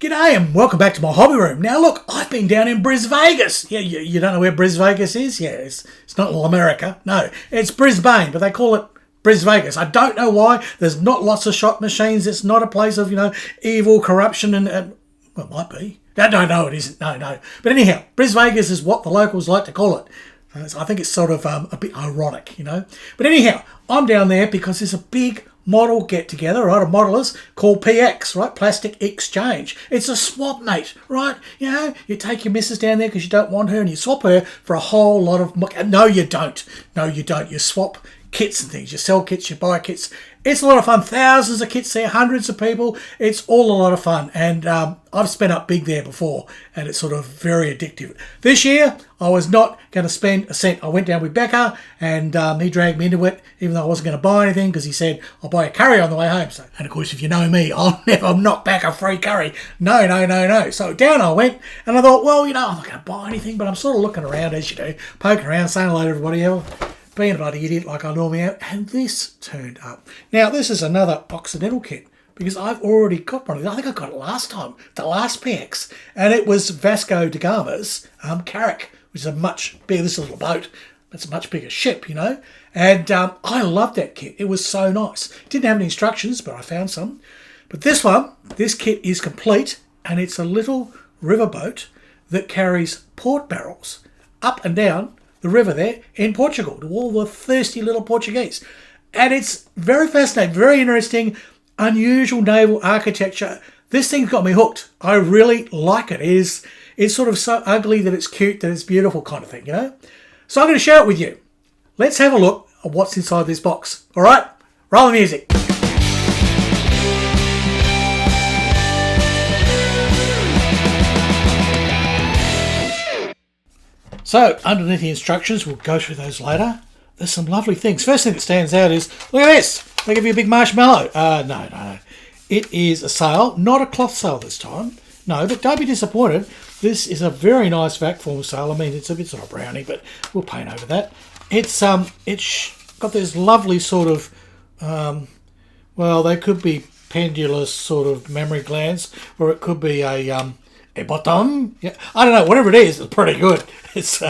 G'day and welcome back to my hobby room. Now look, I've been down in Vegas. Yeah, you don't know where Vegas is? Yeah, it's not America. No, it's Brisbane, but they call it Vegas. I don't know why. There's not lots of shot machines. It's not a place of, evil, corruption and well, it might be. No, it isn't. No. But anyhow, Vegas is what the locals like to call it. I think it's sort of a bit ironic, But anyhow, I'm down there because there's a big model get-together, right, of modelers called PX, right, Plastic Exchange. It's a swap, mate, right? You take your missus down there because you don't want her and you swap her for a whole lot of... No, you don't. You swap kits and things. You sell kits, you buy kits. It's a lot of fun. Thousands of kits there, hundreds of people. It's all a lot of fun. And I've spent up big there before, and it's sort of very addictive. This year, I was not going to spend a cent. I went down with Becca, and he dragged me into it, even though I wasn't going to buy anything, because he said, I'll buy a curry on the way home. So, and of course, if you know me, I'll never knock back a free curry. No. So down I went, and I thought, well, I'm not going to buy anything, but I'm sort of looking around, as you do, poking around, saying hello to everybody else. Being a bloody idiot like I normally am, and this turned up. Now, this is another Occidental kit, because I've already got one of these. I think I got it last time, the last PX, and it was Vasco da Gama's Carrack, which is a much bigger, this little boat, it's a much bigger ship, and I loved that kit. It was so nice. It didn't have any instructions, but I found some. But this kit is complete, and it's a little riverboat that carries port barrels up and down the river there in Portugal to all the thirsty little Portuguese. And it's very fascinating, very interesting, unusual naval architecture. This thing's got me hooked. I really like it. It's sort of so ugly that it's cute, that it's beautiful kind of thing, So I'm going to share it with you. Let's have a look at what's inside this box. All right? Roll the music. So, underneath the instructions, we'll go through those later. There's some lovely things. First thing that stands out is, look at this. They give you a big marshmallow. No. It is a sail, not a cloth sail this time. No, but don't be disappointed. This is a very nice vac form sail. I mean, it's a bit sort of brownie, but we'll paint over that. It's got this lovely sort of, they could be pendulous sort of mammary glands, or it could be a bottom. Yeah, I don't know. Whatever it is, it's pretty good. It's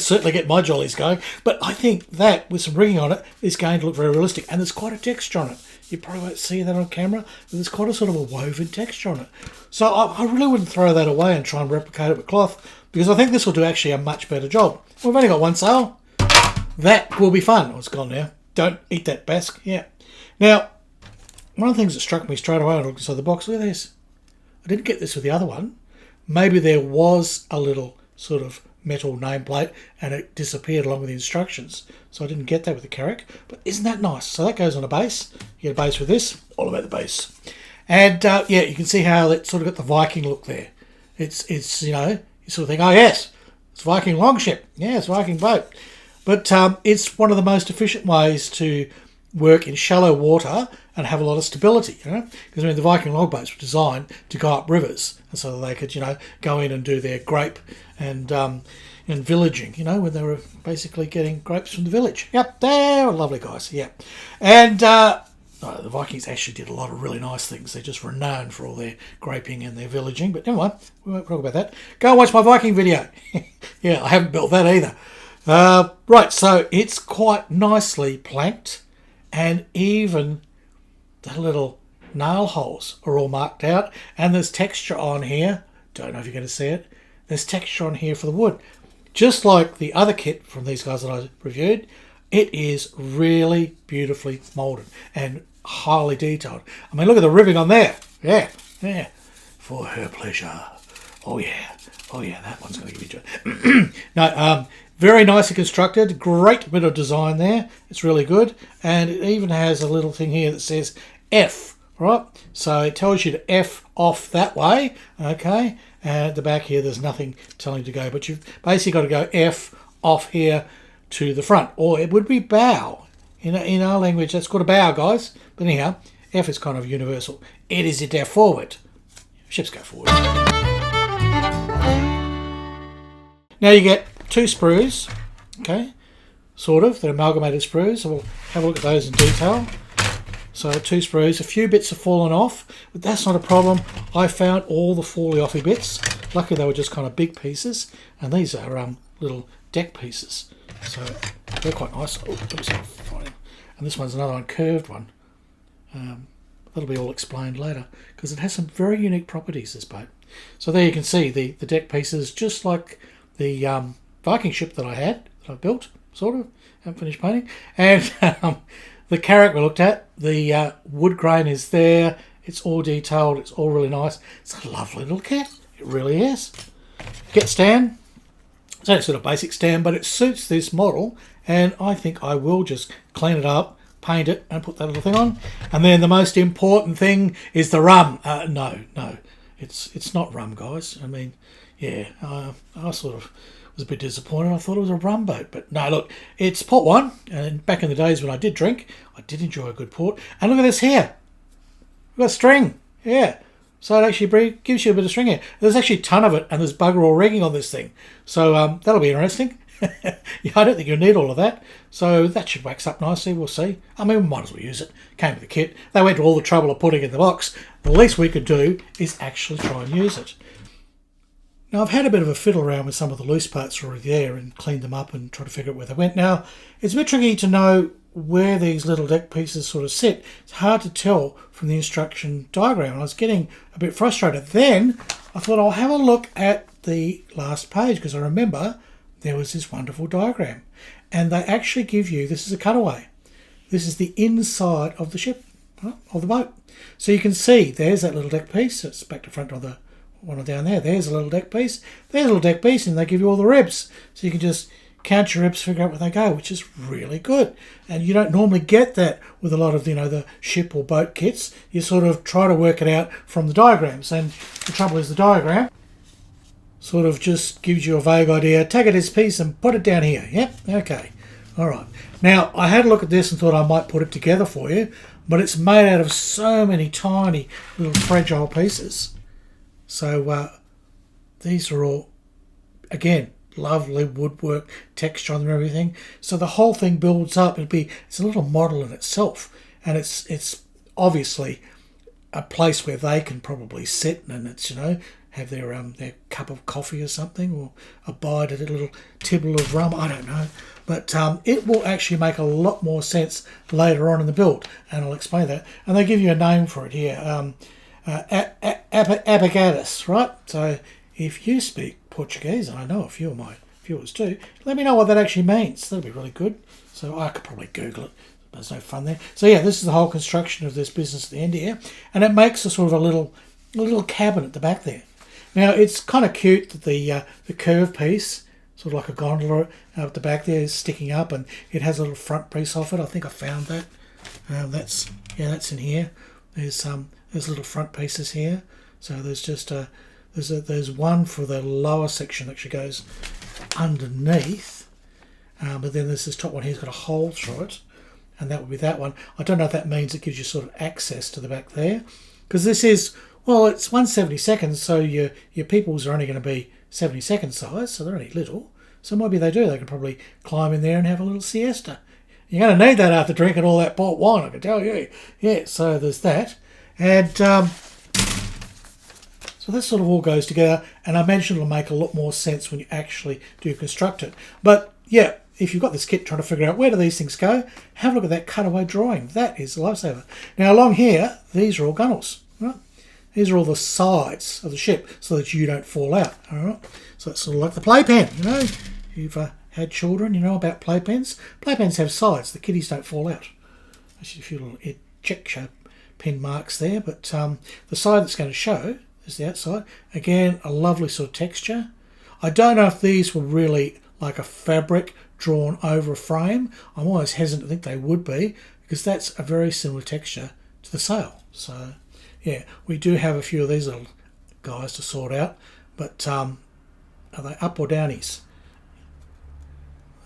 certainly get my jollies going. But I think that with some rigging on it is going to look very realistic, and there's quite a texture on it. You probably won't see that on camera, but there's quite a sort of a woven texture on it. So I really wouldn't throw that away and try and replicate it with cloth, because I think this will do actually a much better job. We've only got one sail. That will be fun. Oh, it's gone now. Don't eat that, Basque. Yeah. Now, one of the things that struck me straight away when I looked inside the box, look at this. I didn't get this with the other one. Maybe there was a little sort of metal nameplate and it disappeared along with the instructions. So I didn't get that with the Carrack. But isn't that nice? So that goes on a base. You get a base with this. All about the base. And you can see how it sort of got the Viking look there. It's you sort of think, oh yes, it's Viking longship. Yeah, it's Viking boat. But it's one of the most efficient ways to work in shallow water and have a lot of stability, because the Viking longboats were designed to go up rivers, and so that they could, go in and do their grape and villaging, when they were basically getting grapes from the village. Yep, they were lovely guys. Yep, and the Vikings actually did a lot of really nice things. They're just renowned for all their graping and their villaging. But never mind, we won't talk about that. Go and watch my Viking video. Yeah, I haven't built that either. Right, so it's quite nicely planked. And even the little nail holes are all marked out. And there's texture on here. Don't know if you're going to see it. There's texture on here for the wood. Just like the other kit from these guys that I reviewed, it is really beautifully moulded and highly detailed. I mean, look at the ribbing on there. Yeah. For her pleasure. Oh, yeah, that one's going to give you joy. No, very nicely constructed, great bit of design there. It's really good, and it even has a little thing here that says F, right? So it tells you to F off that way, okay? And at the back here, there's nothing telling you to go, but you've basically got to go F off here to the front, or it would be bow. In our language, that's called a bow, guys. But anyhow, F is kind of universal. It is it there forward. Ships go forward. Now you get two sprues, okay, sort of, they're amalgamated sprues, so we'll have a look at those in detail. So 2 sprues, a few bits have fallen off, but that's not a problem. I found all the fally offy bits. Luckily they were just kind of big pieces, and these are little deck pieces. So they're quite nice. Oh, oops, and this one's another one, curved one. That'll be all explained later, because it has some very unique properties, this boat. So there you can see the deck pieces, just like the Viking ship that I built, sort of. Haven't finished painting. And the carrack we looked at, the wood grain is there. It's all detailed. It's all really nice. It's a lovely little kit. It really is. Get stand. It's only sort of basic stand, but it suits this model. And I think I will just clean it up, paint it, and put that little thing on. And then the most important thing is the rum. No. It's not rum, guys. I mean, yeah, I sort of was a bit disappointed. I thought it was a rum boat, but no, look, it's port wine, and back in the days when I did drink, I did enjoy a good port. And look at this here. We've got string, yeah. So it actually gives you a bit of string here. There's actually a ton of it, and there's bugger all rigging on this thing. So that'll be interesting. Yeah, I don't think you'll need all of that. So that should wax up nicely, we'll see. I mean, we might as well use it. Came with the kit. They went to all the trouble of putting it in the box. The least we could do is actually try and use it. Now, I've had a bit of a fiddle around with some of the loose parts already there and cleaned them up and tried to figure out where they went. Now, it's a bit tricky to know where these little deck pieces sort of sit. It's hard to tell from the instruction diagram. I was getting a bit frustrated. Then I thought I'll have a look at the last page, because I remember there was this wonderful diagram. And they actually give you, this is a cutaway. This is the inside of the ship, of the boat. So you can see there's that little deck piece. It's back to front of the one down there. There's a little deck piece. There's a little deck piece, and they give you all the ribs. So you can just count your ribs, figure out where they go, which is really good. And you don't normally get that with a lot of, the ship or boat kits. You sort of try to work it out from the diagrams. And the trouble is the diagram sort of just gives you a vague idea. Take it this piece and put it down here. Yep, okay. All right. Now, I had a look at this and thought I might put it together for you, but it's made out of so many tiny little fragile pieces. So these are all, again, lovely woodwork, texture on them and everything. So the whole thing builds up. It's a little model in itself, and it's obviously a place where they can probably sit and it's have their cup of coffee or something, or abide at a little tibble of rum. I don't know, but it will actually make a lot more sense later on in the build, and I'll explain that. And they give you a name for it here. Abagadis, right? So if you speak Portuguese, and I know a few of my viewers do, let me know what that actually means. That'll be really good. So I could probably Google it. There's no fun there. So yeah, this is the whole construction of this business at the end here, and it makes a sort of a little cabin at the back there. Now it's kind of cute that the curved piece, sort of like a gondola at the back there, is sticking up, and it has a little front piece off it. I think I found that. That's in here. There's little front pieces here. So there's just there's one for the lower section that actually goes underneath, but then there's this top one here. It's got a hole through it, and that would be that one. I don't know if that means it gives you sort of access to the back there, because this is, well, it's 1/72, so your peoples are only going to be 72nd size, so they're only little. So maybe they can probably climb in there and have a little siesta. You're going to need that after drinking all that port wine, I can tell you. Yeah, so there's that. And so that sort of all goes together, and I mentioned it'll make a lot more sense when you actually do construct it. But yeah, if you've got this kit trying to figure out where do these things go, have a look at that cutaway drawing. That is a lifesaver. Now along here, these are all gunnels, right? These are all the sides of the ship so that you don't fall out, all right? So it's sort of like the playpen, You've had children, you know about playpens. Playpens have sides. The kiddies don't fall out. Actually, a few little check pin marks there, but the side that's going to show is the outside. Again, a lovely sort of texture. I don't know if these were really like a fabric drawn over a frame. I'm always hesitant to think they would be, because that's a very similar texture to the sail. So yeah, we do have a few of these little guys to sort out, but are they up or downies?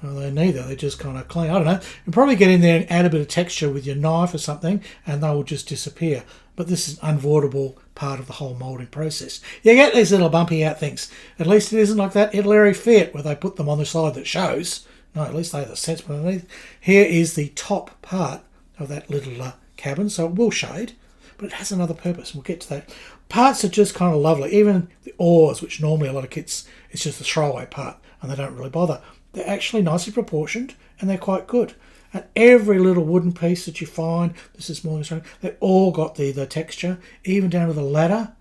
Well, they're neither. They're just kind of clean. I don't know. You can probably get in there and add a bit of texture with your knife or something, and they will just disappear. But this is an unavoidable part of the whole moulding process. You get these little bumpy out things. At least it isn't like that Italy Fiat where they put them on the side that shows. No, at least they have the sense underneath. Here is the top part of that little cabin, so it will shade, but it has another purpose. We'll get to that. Parts are just kind of lovely. Even the oars, which normally a lot of kits, it's just a throwaway part, and they don't really bother. They're actually nicely proportioned, and they're quite good. And every little wooden piece that you find, this is more, they've all got the texture, even down to the ladder.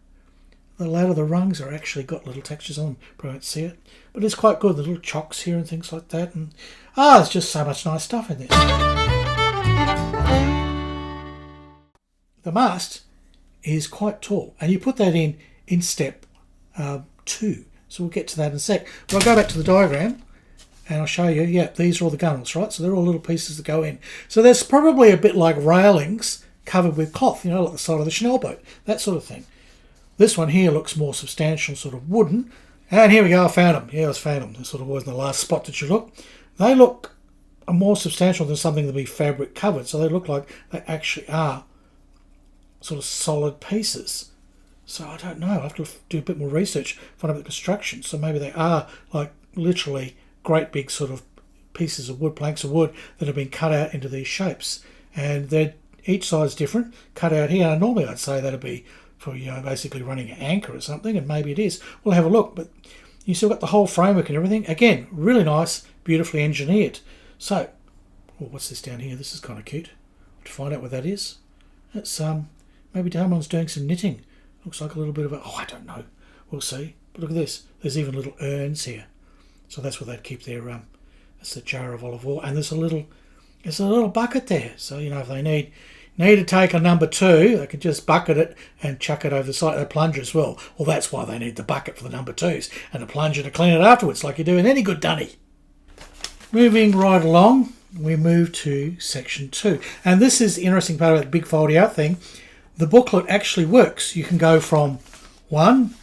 The ladder, the rungs are actually got little textures on them. Probably won't see it, but it's quite good. The little chocks here and things like that, and there's just so much nice stuff in this. The mast is quite tall, and you put that in step 2. So we'll get to that in a sec. But I'll go back to the diagram, and I'll show you. Yeah, these are all the gunnels, right? So they're all little pieces that go in. So there's probably a bit like railings covered with cloth, like the side of the Chanel boat, that sort of thing. This one here looks more substantial, sort of wooden. And here we go, I found them. Yeah, I found them. They sort of was in the last spot that you look. They look more substantial than something that be fabric covered. So they look like they actually are sort of solid pieces. So I don't know. I have to do a bit more research, find out the construction. So maybe they are like literally great big sort of pieces of wood, planks of wood that have been cut out into these shapes. And they're each side's different, cut out here. And normally I'd say that'd be for basically running an anchor or something, and maybe it is. We'll have a look, but you still got the whole framework and everything. Again, really nice, beautifully engineered. So, what's this down here? This is kind of cute. To find out what that is. It's maybe someone's doing some knitting. Looks like a little bit of I don't know. We'll see. But look at this. There's even little urns here. So that's where they'd keep their that's the jar of olive oil, and there's a little bucket there. So if they need to take a number 2, they can just bucket it and chuck it over the side. A plunger as well. Well, that's why they need the bucket for the number 2s and a plunger to clean it afterwards, like you do in any good dunny. Moving right along, we move to section 2. And this is the interesting part about the big foldy out thing. The booklet actually works. You can go from 1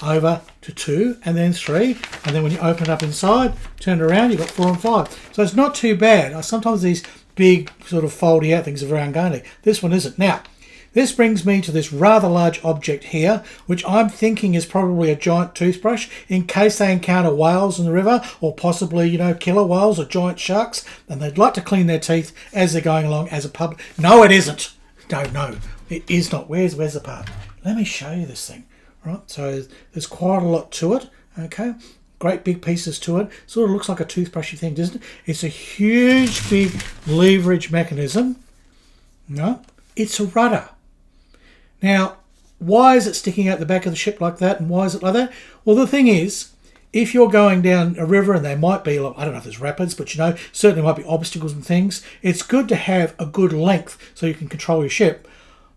over to 2 and then 3. And then when you open it up inside, turn it around, you've got 4 and 5. So it's not too bad. Sometimes these big sort of foldy out things are very ungainly. This one isn't. Now, this brings me to this rather large object here, which I'm thinking is probably a giant toothbrush in case they encounter whales in the river, or possibly, killer whales or giant sharks, and they'd like to clean their teeth as they're going along as a pub. No, it isn't. No, it is not. Where's the part? Let me show you this thing. Right, so there's quite a lot to it. Okay. Great big pieces to it. Sort of looks like a toothbrushy thing, doesn't it? It's a huge big leverage mechanism. No, it's a rudder. Now, why is it sticking out the back of the ship like that, and why is it like that? Well, the thing is, if you're going down a river and there might be, I don't know if there's rapids, but certainly might be obstacles and things, it's good to have a good length so you can control your ship.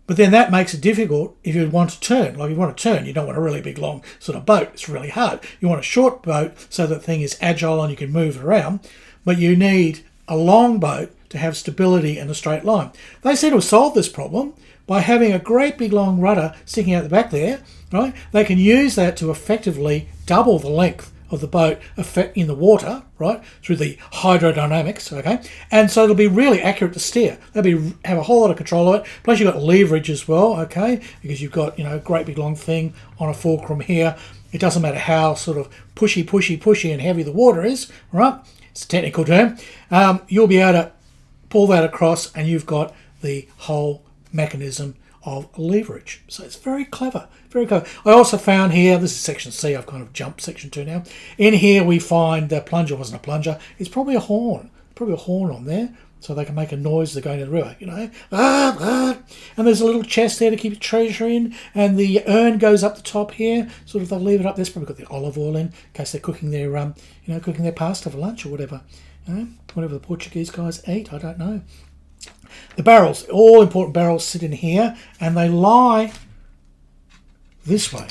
But then that makes it difficult if you want to turn. Like if you want to turn, you don't want a really big, long sort of boat. It's really hard. You want a short boat so that the thing is agile and you can move it around. But you need a long boat to have stability and a straight line. They seem to have solved this problem by having a great big long rudder sticking out the back there. Right? They can use that to effectively double the length of the boat in the water, right, through the hydrodynamics, okay, and so it'll be really accurate to steer. They'll have a whole lot of control of it. Plus you've got leverage as well, okay, because you've got a great big long thing on a fulcrum here. It doesn't matter how sort of pushy and heavy the water is, right? It's a technical term. You'll be able to pull that across, and you've got the whole mechanism of leverage. So it's very clever, very clever. I also found here, this is section C, I've kind of jumped section 2 now. In here we find the plunger wasn't a plunger, it's probably a horn on there, so they can make a noise as they're going to the river, And there's a little chest there to keep your treasure in, and the urn goes up the top here, sort of they'll leave it up there. It's probably got the olive oil in case they're cooking their, cooking their pasta for lunch or whatever. Whatever the Portuguese guys eat, I don't know. The barrels, all important barrels, sit in here, and they lie this way.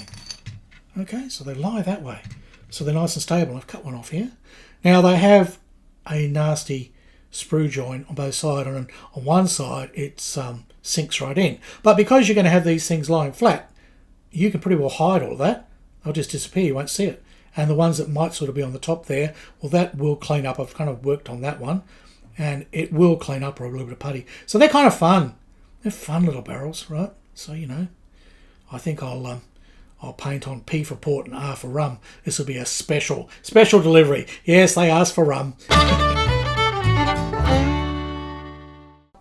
Okay, so they lie that way. So they're nice and stable. I've cut one off here. Now they have a nasty sprue joint on both sides, and on one side it sinks right in. But because you're going to have these things lying flat, you can pretty well hide all of that. They'll just disappear, you won't see it. And the ones that might sort of be on the top there, well, that will clean up. I've kind of worked on that one. And it will clean up or a little bit of putty. So they're kind of fun. They're fun little barrels, right? So, I think I'll paint on P for port and R for rum. This will be a special delivery. Yes, they asked for rum.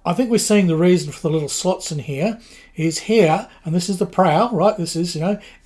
I think we're seeing the reason for the little slots in here is here, and this is the prow, right? This is,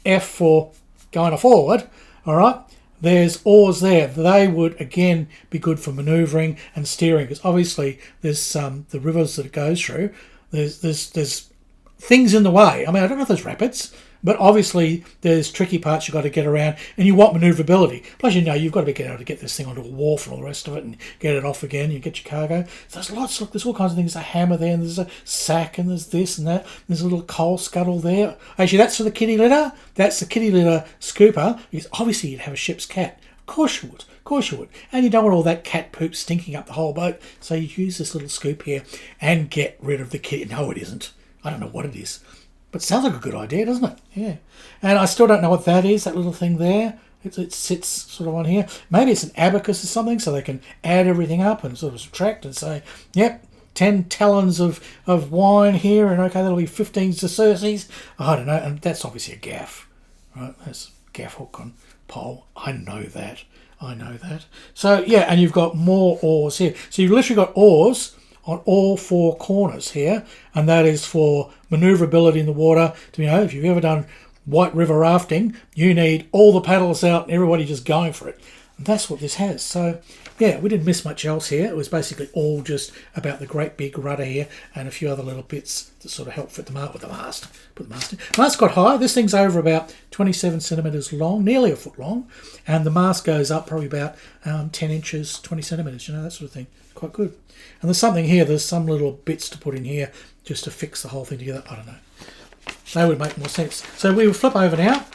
F for going forward, all right? There's oars there. They would, again, be good for manoeuvring and steering, because obviously there's the rivers that it goes through. There's things in the way. I mean, I don't know if there's rapids, but obviously there's tricky parts you've got to get around, and you want manoeuvrability. Plus, you've got to be able to get this thing onto a wharf and all the rest of it and get it off again. You get your cargo. So there's lots, look, there's all kinds of things. There's a hammer there, and there's a sack, and there's this and that. There's a little coal scuttle there. Actually, that's for the kitty litter. That's the kitty litter scooper, because obviously you'd have a ship's cat. Of course you would. Of course you would. And you don't want all that cat poop stinking up the whole boat. So you use this little scoop here and get rid of the kitty. No, it isn't. I don't know what it is. But it sounds like a good idea, doesn't it? Yeah. And I still don't know what that is, that little thing there. It sits sort of on here. Maybe it's an abacus or something, so they can add everything up and sort of subtract and say, yep, 10 talons of wine here, and okay, that'll be 15 sesterces. I don't know. And that's obviously a gaff, right? That's gaff hook on pole. I know that. So, yeah, and you've got more oars here. So you've literally got oars on all four corners here, and that is for manoeuvrability in the water. If you've ever done White River rafting, you need all the paddles out and everybody just going for it. And that's what this has. So, yeah, we didn't miss much else here. It was basically all just about the great big rudder here and a few other little bits that sort of help fit the mast with the mast. Put the mast in. The mast got high. This thing's over about 27 centimetres long, nearly a foot long, and the mast goes up probably about 10 inches, 20 centimetres, that sort of thing. Quite good. And there's something here, there's some little bits to put in here just to fix the whole thing together. I don't know. They would make more sense. So we will flip over now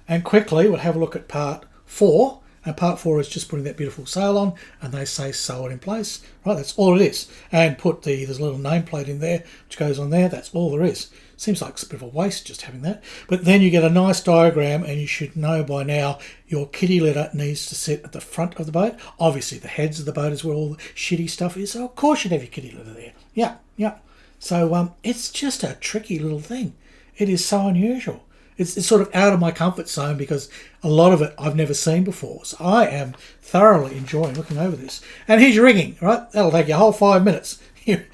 and quickly we'll have a look at part 4. And part 4 is just putting that beautiful sail on, and they say sew it in place. Right, that's all it is. And there's a little nameplate in there which goes on there. That's all there is. Seems like it's a bit of a waste just having that. But then you get a nice diagram, and you should know by now your kitty litter needs to sit at the front of the boat. Obviously, the heads of the boat is where all the shitty stuff is. So, of course, you'd have your kitty litter there. Yeah. So, it's just a tricky little thing. It is so unusual. It's sort of out of my comfort zone because a lot of it I've never seen before. So I am thoroughly enjoying looking over this. And here's your rigging, right? That'll take you a whole 5 minutes. You've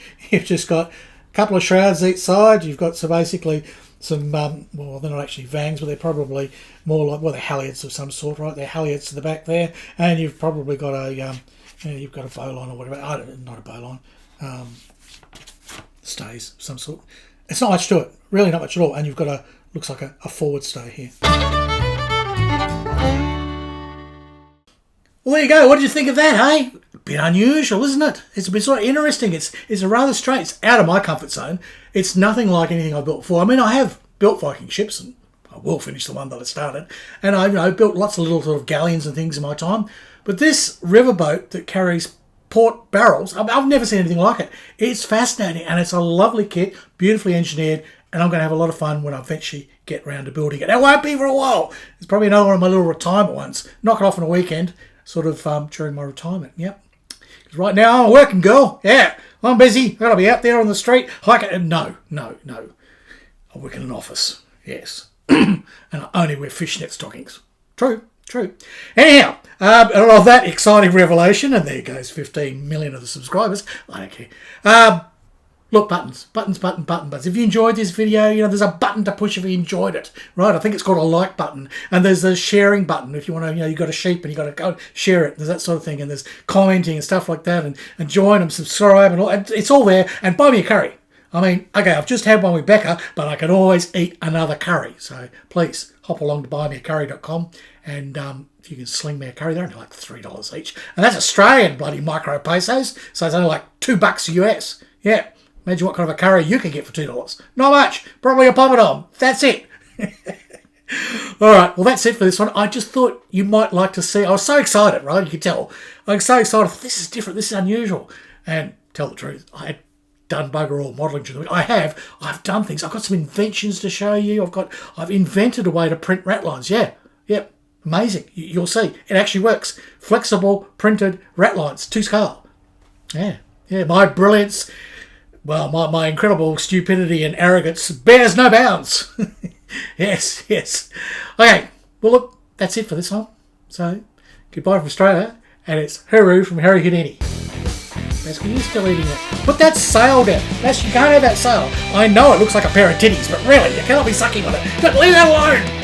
just got a couple of shrouds each side. You've got basically some, well, they're not actually vangs, but they're probably more like, they're halyards of some sort, right? They're halyards to the back there. And you've probably got you've got a bowline or whatever. Not a bowline. Stays of some sort. It's not much to it. Really not much at all. And you've got looks like a forward stay here. Well, there you go. What did you think of that, hey? A bit unusual, isn't it? It's a bit sort of interesting. It's a rather strange. It's out of my comfort zone. It's nothing like anything I've built before. I mean, I have built Viking ships, and I will finish the one that I started. And I've built lots of little sort of galleons and things in my time. But this riverboat that carries port barrels, I've never seen anything like it. It's fascinating, and it's a lovely kit, beautifully engineered, and I'm going to have a lot of fun when I eventually get round to building it. It won't be for a while. It's probably another one of my little retirement ones. Knock it off on a weekend, sort of during my retirement. Yep. Because right now I'm a working girl. Yeah, I'm busy. I've got to be out there on the street hiking. No. I work in an office. Yes. And I only wear fishnet stockings. True. Anyhow, and of that exciting revelation, and there goes 15 million of the subscribers. I don't care. Look, buttons. If you enjoyed this video, there's a button to push if you enjoyed it, right? I think it's called a like button. And there's a sharing button if you want to, you've got a sheep and you've got to go share it. There's that sort of thing. And there's commenting and stuff like that. And join and subscribe and all. And it's all there. And buy me a curry. I mean, okay, I've just had one with Becca, but I can always eat another curry. So please hop along to buymeacurry.com and if you can sling me a curry, they're only like $3 each. And that's Australian bloody micro pesos. So it's only like $2 US. Yeah. Imagine what kind of a curry you can get for $2. Not much. Probably a poppadom. That's it. All right. Well, that's it for this one. I just thought you might like to see. I was so excited, right? You could tell. I was so excited. This is different. This is unusual. And tell the truth, I had done bugger all modelling during the week. I've done things. I've got some inventions to show you. I've invented a way to print rat lines. Yeah. Yep. Amazing. You'll see. It actually works. Flexible printed rat lines to scale. Yeah. My brilliance. Well, my incredible stupidity and arrogance bears no bounds. Yes. Okay, well, look, that's it for this one. So, goodbye from Australia, and it's hooroo from Harry Houdini. Basically, you're still eating it. Put that sail down. You can't have that sail. I know it looks like a pair of titties, but really, you cannot be sucking on it. Don't leave that alone.